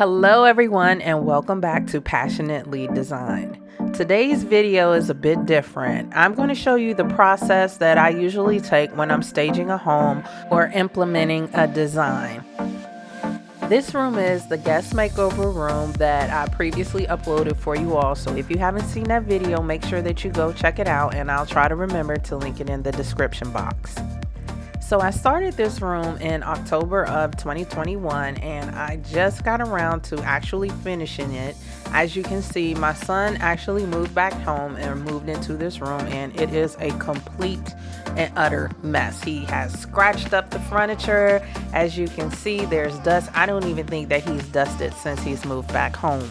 Hello everyone and welcome back to Passionately Design. Today's video is a bit different. I'm going to show you the process that I usually take when I'm staging a home or implementing a design. This room is the guest makeover room that I previously uploaded for you all. So if you haven't seen that video, make sure that you go check it out and I'll try to remember to link it in the description box. So I started this room in October of 2021 and I just got around to actually finishing it. As you can see, my son actually moved back home and moved into this room and it is a complete and utter mess. He has scratched up the furniture. As you can see, there's dust. I don't even think that he's dusted since he's moved back home.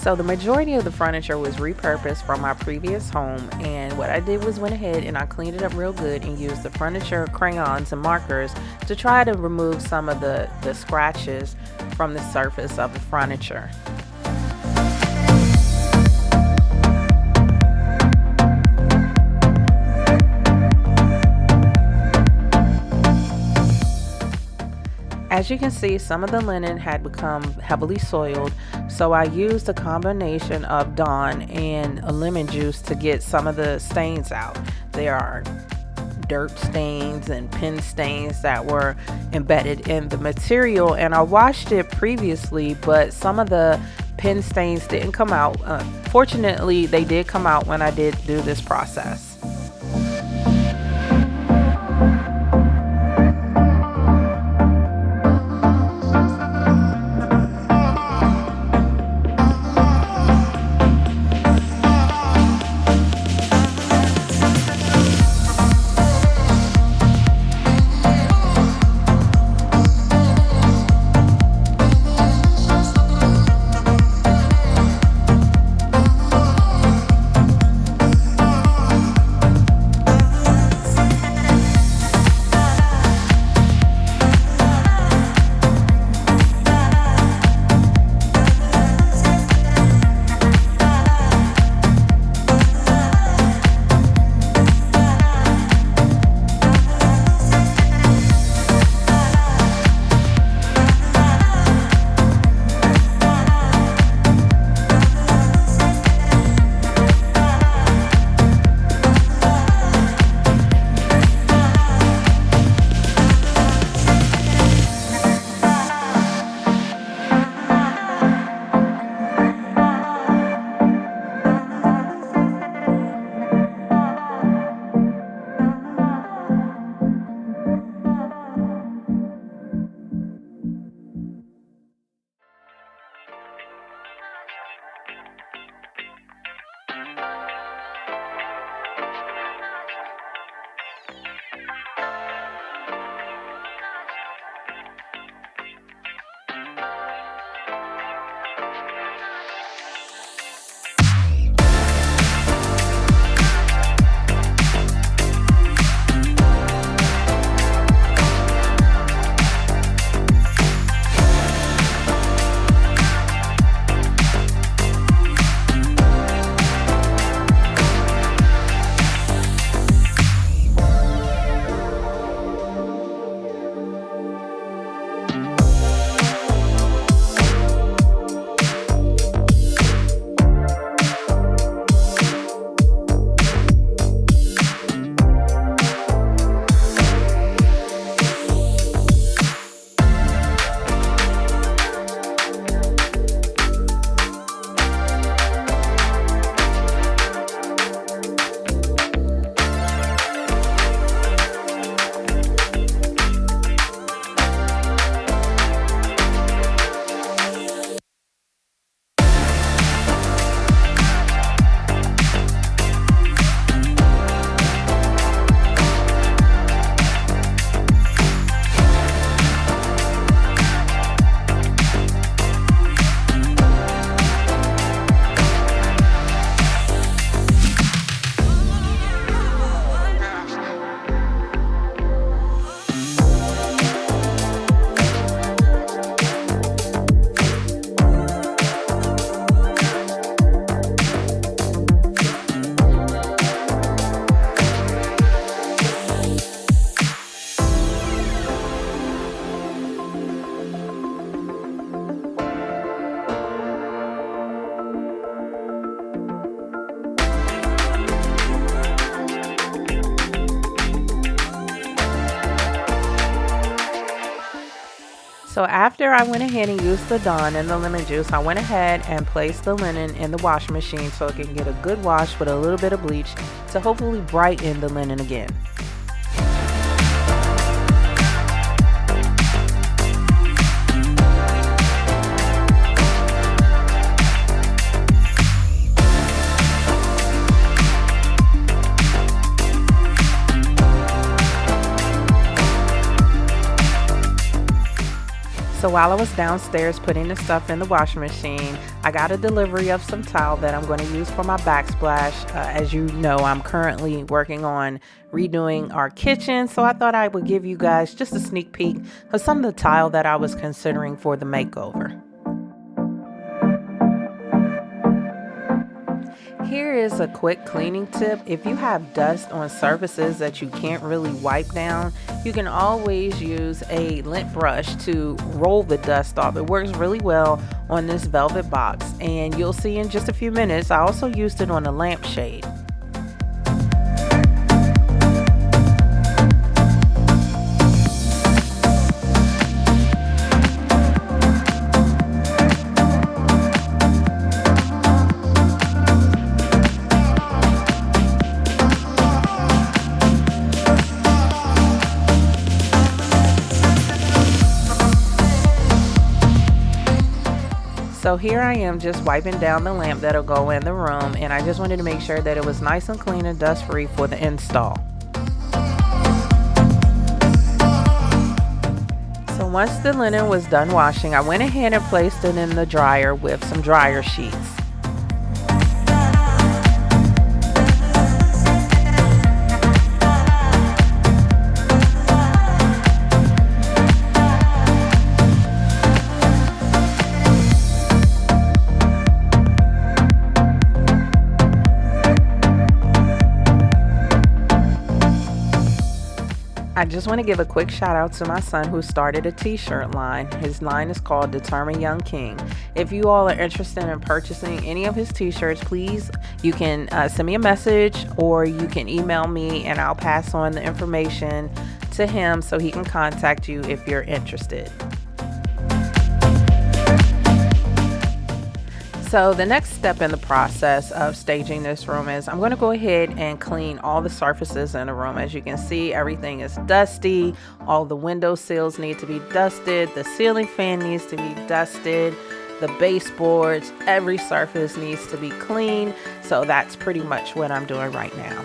So the majority of the furniture was repurposed from my previous home, and what I did was went ahead and I cleaned it up real good and used the furniture crayons and markers to try to remove some of the scratches from the surface of the furniture. As you can see, some of the linen had become heavily soiled, so I used a combination of Dawn and a lemon juice to get some of the stains out. There are dirt stains and pen stains that were embedded in the material, and I washed it previously, but some of the pen stains didn't come out. Fortunately, they did come out when I did do this process. So after I went ahead and used the Dawn and the lemon juice, I went ahead and placed the linen in the washing machine so it can get a good wash with a little bit of bleach to hopefully brighten the linen again. So while I was downstairs putting the stuff in the washing machine, I got a delivery of some towel that I'm going to use for my backsplash. As you know, I'm currently working on redoing our kitchen, so I thought I would give you guys just a sneak peek of some of the tile that I was considering for the makeover. Here is a quick cleaning tip. If you have dust on surfaces that you can't really wipe down, you can always use a lint brush to roll the dust off. It works really well on this velvet box, and you'll see in just a few minutes. I also used it on a lampshade. So here I am just wiping down the lamp that'll go in the room, and I just wanted to make sure that it was nice and clean and dust free for the install. So once the linen was done washing, I went ahead and placed it in the dryer with some dryer sheets. I just want to give a quick shout out to my son who started a t-shirt line. His line is called Determined Young King. If you all are interested in purchasing any of his t-shirts, please, you can send me a message or you can email me and I'll pass on the information to him so he can contact you if you're interested. So the next step in the process of staging this room is I'm going to go ahead and clean all the surfaces in the room. As you can see, everything is dusty. All the window sills need to be dusted. The ceiling fan needs to be dusted. The baseboards, every surface needs to be clean. So that's pretty much what I'm doing right now.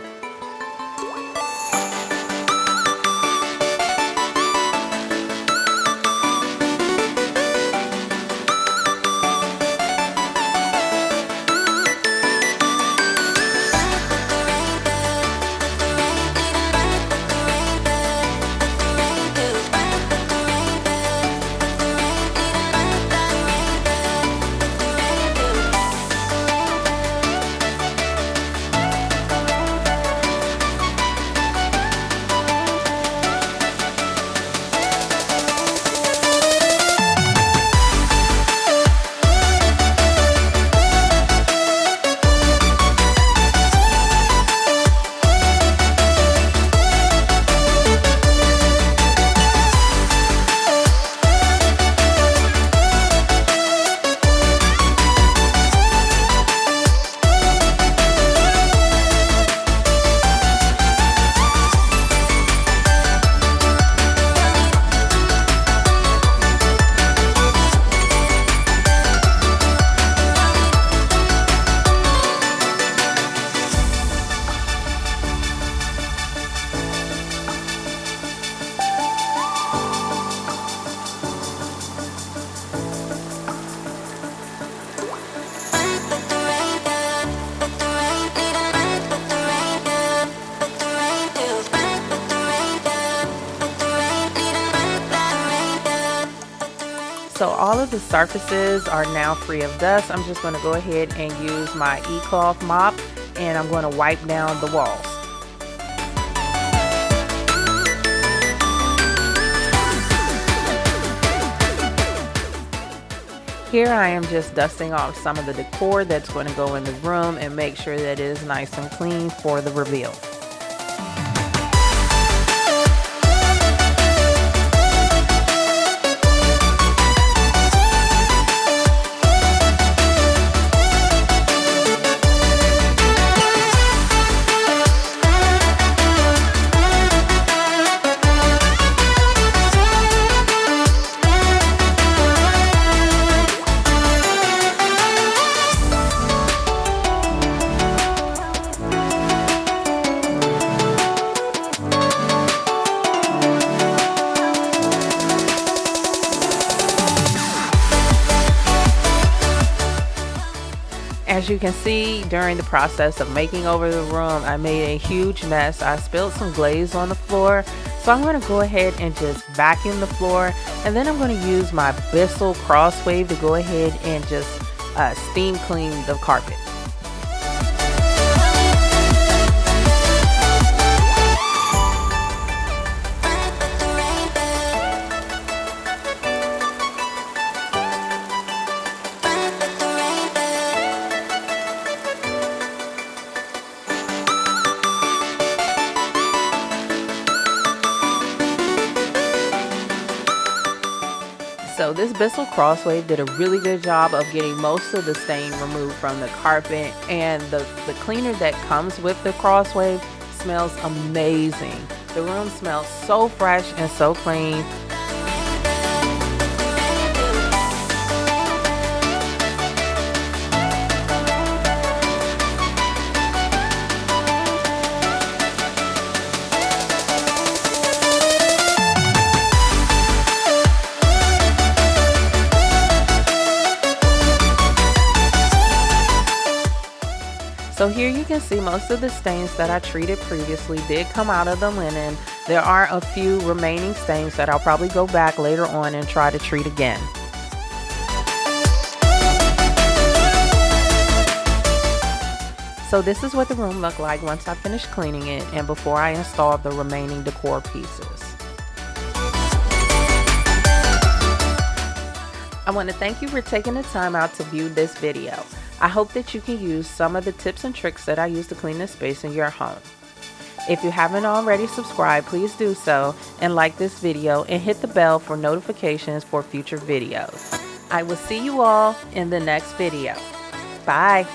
So all of the surfaces are now free of dust. I'm just going to go ahead and use my e-cloth mop and I'm going to wipe down the walls. Here I am just dusting off some of the decor that's going to go in the room and make sure that it is nice and clean for the reveal. As you can see, during the process of making over the room, I made a huge mess. I spilled some glaze on the floor. So I'm going to go ahead and just vacuum the floor. And then I'm going to use my Bissell Crosswave to go ahead and just steam clean the carpet. So this Bissell Crosswave did a really good job of getting most of the stain removed from the carpet, and the cleaner that comes with the Crosswave smells amazing. The room smells so fresh and so clean. So here you can see most of the stains that I treated previously did come out of the linen. There are a few remaining stains that I'll probably go back later on and try to treat again. So this is what the room looked like once I finished cleaning it and before I installed the remaining decor pieces. I want to thank you for taking the time out to view this video. I hope that you can use some of the tips and tricks that I use to clean the space in your home. If you haven't already subscribed, please do so and like this video and hit the bell for notifications for future videos. I will see you all in the next video. Bye.